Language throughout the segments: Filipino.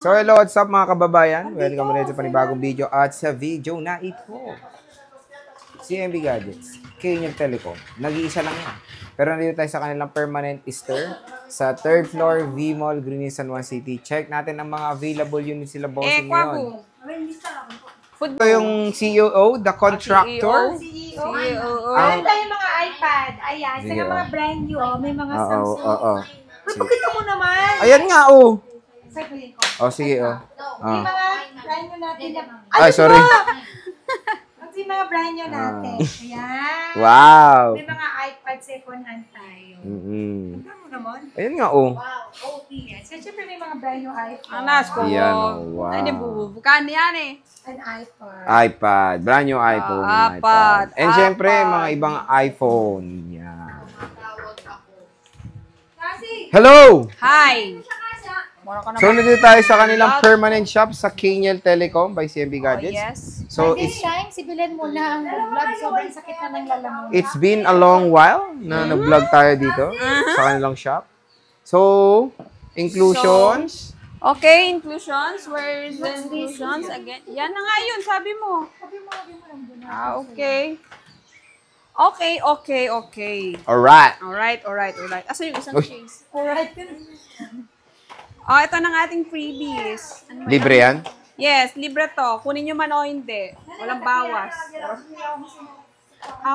So hello, what's up mga kababayan? Welcome ulit sa panibagong video at sa video na ito. CMB Gadgets, Kenya Telecom. Nag-iisa lang yan. Pero nandito tayo sa kanilang permanent store sa 3rd floor V Mall, Greenistan 1 City. Check natin ang mga available units sila bossing ngayon. Ito yung CEO, the contractor. CEO. Meron tayong mga iPad. Ayan, sa mga brand new, may mga Samsung. Uy, pakita mo naman. Ayan nga, oh. Oh, sige, oh. May mga brand new natin. Ay, sorry. May mga brand new natin. Ayan. Wow. May mga iPad second hand tayo. Tignan mo naman. Ayan nga, oh. Wow, OPS. Kasi syempre may mga brand new iPhone. Anas ko. Yan, oh, wow. Ay, di bubukan yan eh. An iPad. iPad. Brand new iPhone. iPad. And syempre, mga ibang iPhone. Yan. Hello! Hi! So, nandito tayo sa kanilang permanent shop sa Keniel Telecom by CMB Gadgets. Yes. So, This time, sibilin mo na ang vlog. Sobrang sakit na ng lalamunan. it's been a long while na nag-vlog tayo dito sa kanilang shop. So, inclusions. Okay, inclusions. Where is the inclusions again? Yan na nga yun, sabi mo. Okay. Okay. Alright. Alright. Asa yung isang Uy. cheese? Alright. Oh, ito na ng ating freebies. Ano ba Libre yan? Yes, libre to. Kunin nyo man o hindi. Walang bawas.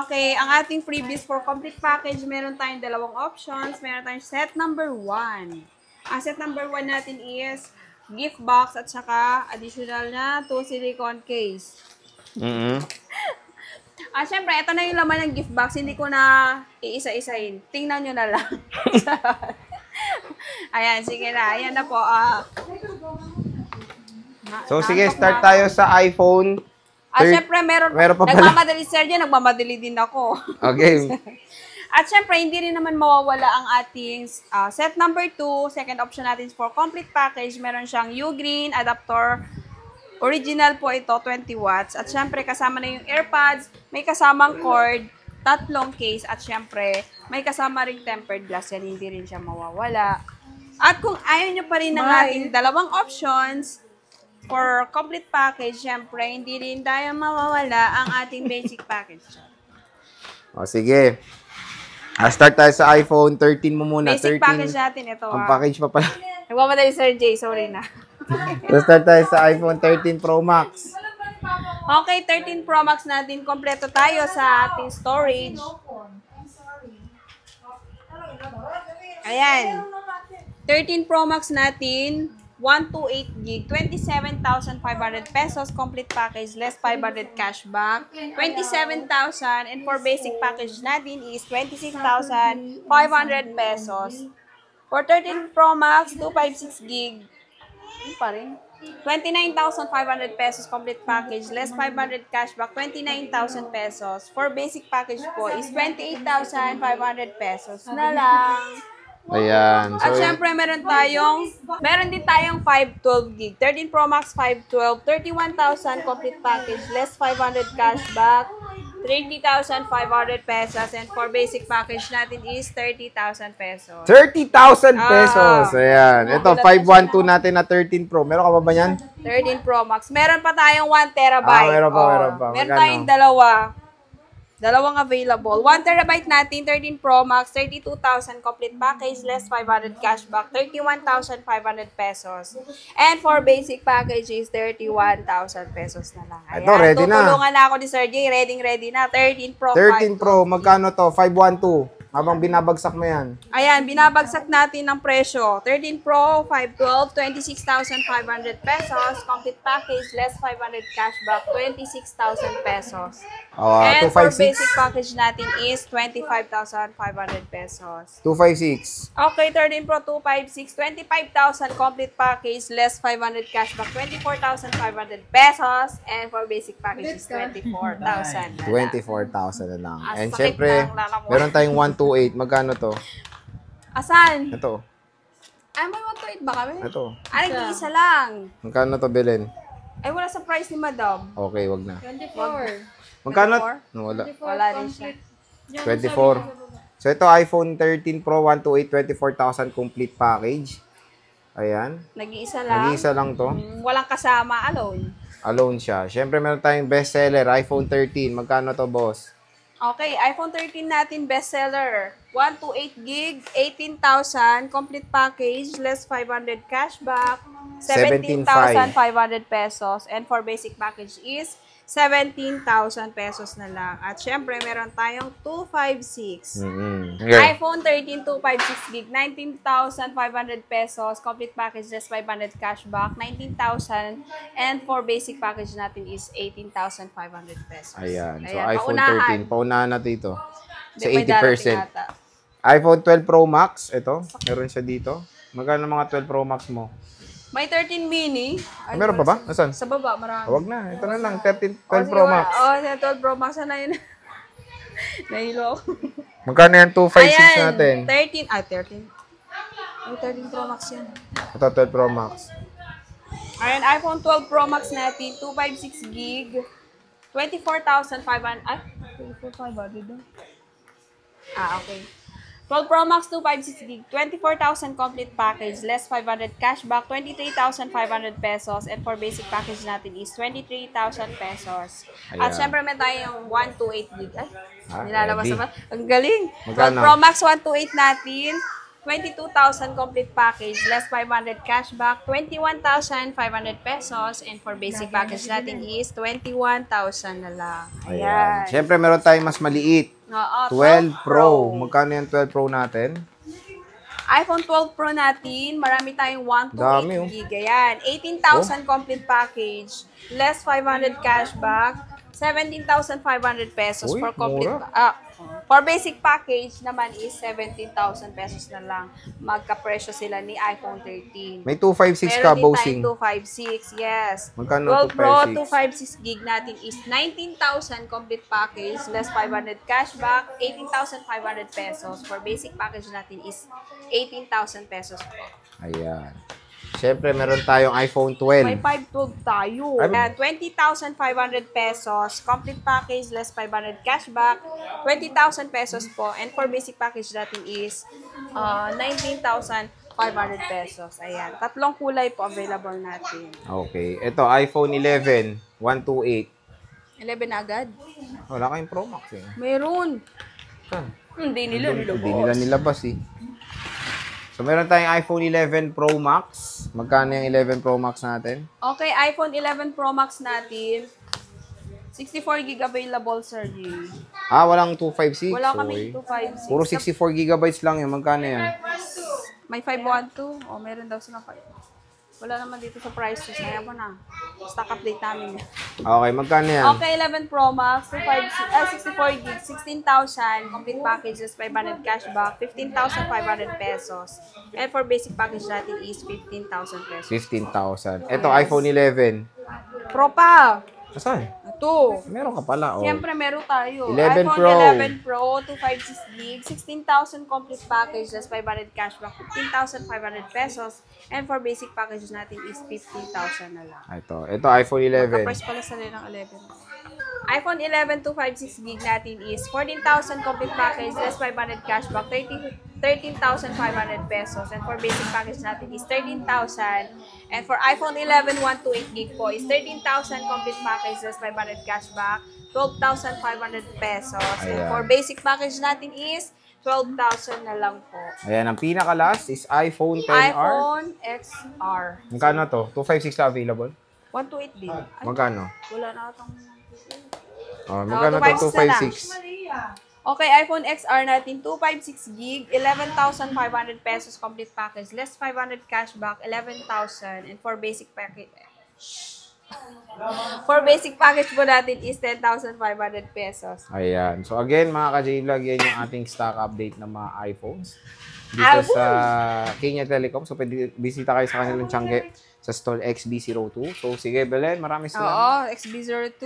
Okay, ang ating freebies for complete package, meron tayong dalawang options. Meron tayong set number 1. Ang set number 1 natin is gift box at saka additional na 2 silicone case. Syempre, ito na yung laman ng gift box. Hindi ko na iisa-isahin. Tingnan nyo na lang. Ayan, sige na. Ayan na po. So, sige, start tayo sa iPhone. Syempre, meron pa pala. nagmamadali si Sergio, nagmamadali din ako. Okay. At syempre, hindi rin naman mawawala ang ating set number 2. Second option natin is for complete package. Meron siyang U-Green adapter. Original po ito, 20 watts. At syempre, kasama na yung AirPods. May kasamang cord. 3 case. At syempre, may kasama ring tempered glass. Yan, hindi rin siya mawawala. At kung ayaw nyo pa rin ng ating dalawang options for complete package, syempre, hindi rin tayo mawawala ang ating basic package. O, sige. Start tayo sa iPhone 13 mo muna. Basic 13. package natin ito. Ang package pa pala. Nagmamadali Sir Jay, sorry na. So, start tayo sa iPhone 13 Pro Max. Okay, 13 Pro Max natin. Kompleto tayo sa ating storage. Ayan. 13 Pro Max natin. 128 gig, 27,500 pesos, complete package, less 500 cashback, 27,000, and for basic package natin is 26,500 pesos. For 13 Pro Max, 256 gig, pa rin. 29,500 pesos complete package, less 500 cashback, 29,000 pesos. For basic package po is 28,500 pesos na lang. Ayan. So, At syempre, meron din tayong 512 gig. 13 Pro Max 512, 31,000 complete package, less 500 cashback, 30,500 pesos. And for basic package natin is 30,000 pesos. 30,000 pesos. Ayan. Ito, 512 natin na 13 Pro. Meron ka pa ba yan? 13 Pro Max. Meron pa tayong 1 terabyte. Meron pa. Meron Magkano? tayong dalawang available. 1 terabyte natin, 13 Pro Max, 32,000 complete package, less 500 cashback, 31,500 pesos. And for basic package is 31,000 pesos na lang. Ayan, Ito, ready na. Tutulungan na ako ni Sir Jay. Ready na. 13 Pro 13 Pro. Magkano to? 512. Habang binabagsak mo yan. Ayan, binabagsak natin ng presyo. 13 Pro, 512, 26,500 pesos. Complete package, less 500 cashback, 26,000 pesos. And for 256. basic package natin is 25,500 pesos. 256. Okay, 13 Pro, 256, 25,000 complete package, less 500 cashback, 24,500 pesos. And for basic package is 24,000. 24,000 na lang. And sakit syempre, ng lalamunan. meron tayong 128. Magkano to? Asan? Ito. Ay, may 128 ba kami? Ito. Ay, isa lang. Magkano to, Belen? Ay, wala sa price ni Madam. Okay, wag na. 24. Magkano? 24? No, wala. Wala rin siya. 24. So, ito, iPhone 13 Pro, 128, 24,000 complete package. Ayan. Nag-iisa lang. Nag-iisa lang to. Walang kasama, alone. Alone siya. Siyempre, meron tayong bestseller, iPhone 13. Magkano to, boss? Okay, iPhone 13 natin, bestseller. 128 gig, 18,000, complete package, less 500 cashback, 17,500 pesos. And for basic package is 17,000 pesos na lang. At syempre, meron tayong 256. Okay. iPhone 13 256 gig, 19,500 pesos. Complete package, less 500 cashback, 19,000. And for basic package natin is 18,500 pesos. Ayan. So, Ayan, iPhone paunahan. 13. Paunahan na dito. Sa May darating 80%. ata. iPhone 12 Pro Max. Ito. Meron siya dito. Magkano mga 12 Pro Max mo? May 13 mini. Ay, Meron pa ba? Nasaan? Sa baba, marami. Huwag na. Ito na lang. 12 sige, Pro Max. Oh, 12 Pro Max na yun. Nahilo ako. Magkano yan? 256 natin. 13. Ay, 13. Ay, 13 Pro Max yan. Ito, 12 Pro Max. Ayan, iPhone 12 Pro Max natin, 256 gig, 24,500. Ay, 24,500 doon. Okay. 12 Pro Max 256 gig, 24,000 complete package, less 500 cashback, 23,500 pesos, and for basic package natin is 23,000 pesos. At Ayan. syempre may tayong 128 gig. Ay, Ah, nilalabas ready. naman. Ang galing. Magkano? 12 Pro Max 128 natin, 22,000 complete package, less 500 cashback, 21,500 pesos, and for basic package natin is 21,000 na lang. Ayan. Ayan. Siyempre, meron tayong mas maliit. Oo, 12 Pro. Magkano yung 12 Pro natin? iPhone 12 Pro natin, marami tayong 1 to Dami, 8 gig. Ayan, 18,000 complete package, less 500 cashback, 17,500 pesos Uy, for complete. mura. For basic package naman is 17,000 pesos na lang. Magkapresyo sila ni iPhone 13. May 256 ka, Meron din bossing. tayong 256, yes. Magkano 12 Pro 256? 256 gig natin is 19,000 complete package, less 500 cashback, 18,500 pesos. For basic package natin is 18,000 pesos po. Ayan. Siyempre, meron tayong iPhone 12. May 512 tayo. Ay, Ayan, 20,500 pesos. Complete package, less 500 cashback. 20,000 pesos po. And for basic package natin is 19,500 pesos. Ayan. Tatlong kulay po available natin. Okay. Ito, iPhone 11, 128. 11 na agad. Wala kayong Pro Max eh. Meron. Saan? Hindi nila Hindi nila nilabas eh. So, meron tayong iPhone 11 Pro Max. Magkano yung 11 Pro Max natin? Okay, iPhone 11 Pro Max natin. 64 gig available, Sir G. Walang 256. Wala Okay. kami 256. Puro 64 gigabytes lang yun. Magkano yan? May 512. O, meron daw silang 5. Wala naman dito sa price list. Kaya mo na. Stock update namin yan. Okay, magkano yan? Okay, 11 Pro Max, 64 gig, 16,000, complete packages, 500 cashback, 15,500 pesos. And for basic package natin is 15,000 pesos. 15,000. Ito, iPhone 11. Pro pa! Saan? Ito. Meron ka pala. Oh. Siyempre, meron tayo. 11 iPhone Pro. 11 Pro, 256 gig, 16,000 complete packages, 500 cashback, 15,500 pesos. And for basic packages natin is 15,000 na lang. Ito iPhone 11. Kapres pala sa ng 11. iPhone 11 256 gig natin is 14,000 complete package, less 500 cashback, 13,500 pesos. And for basic package natin is 13,000. And for iPhone 11 128 gig po is 13,000 complete package, less 500 cashback, 12,500 pesos. And Ayan. for basic package natin is 12,000 na lang po. Ayan, ang pinaka-last is iPhone 10R. iPhone XR. Magkano to? 256 na available? 128 din. Ay, Magkano? wala na atang... Magkano to? 256. Okay, iPhone XR natin, 256 gig, 11,500 pesos complete package, less 500 cashback, 11,000, and for basic package, po natin is 10,500 pesos. Ayan. So again, mga ka-J-Vlog, yan yung ating stock update ng mga iPhones dito sa Kenya Telecom. So pwede bisita kayo sa kanilang tiyangge sa stall XB02. So sige, Belen, maraming salamat. Oo, XB02.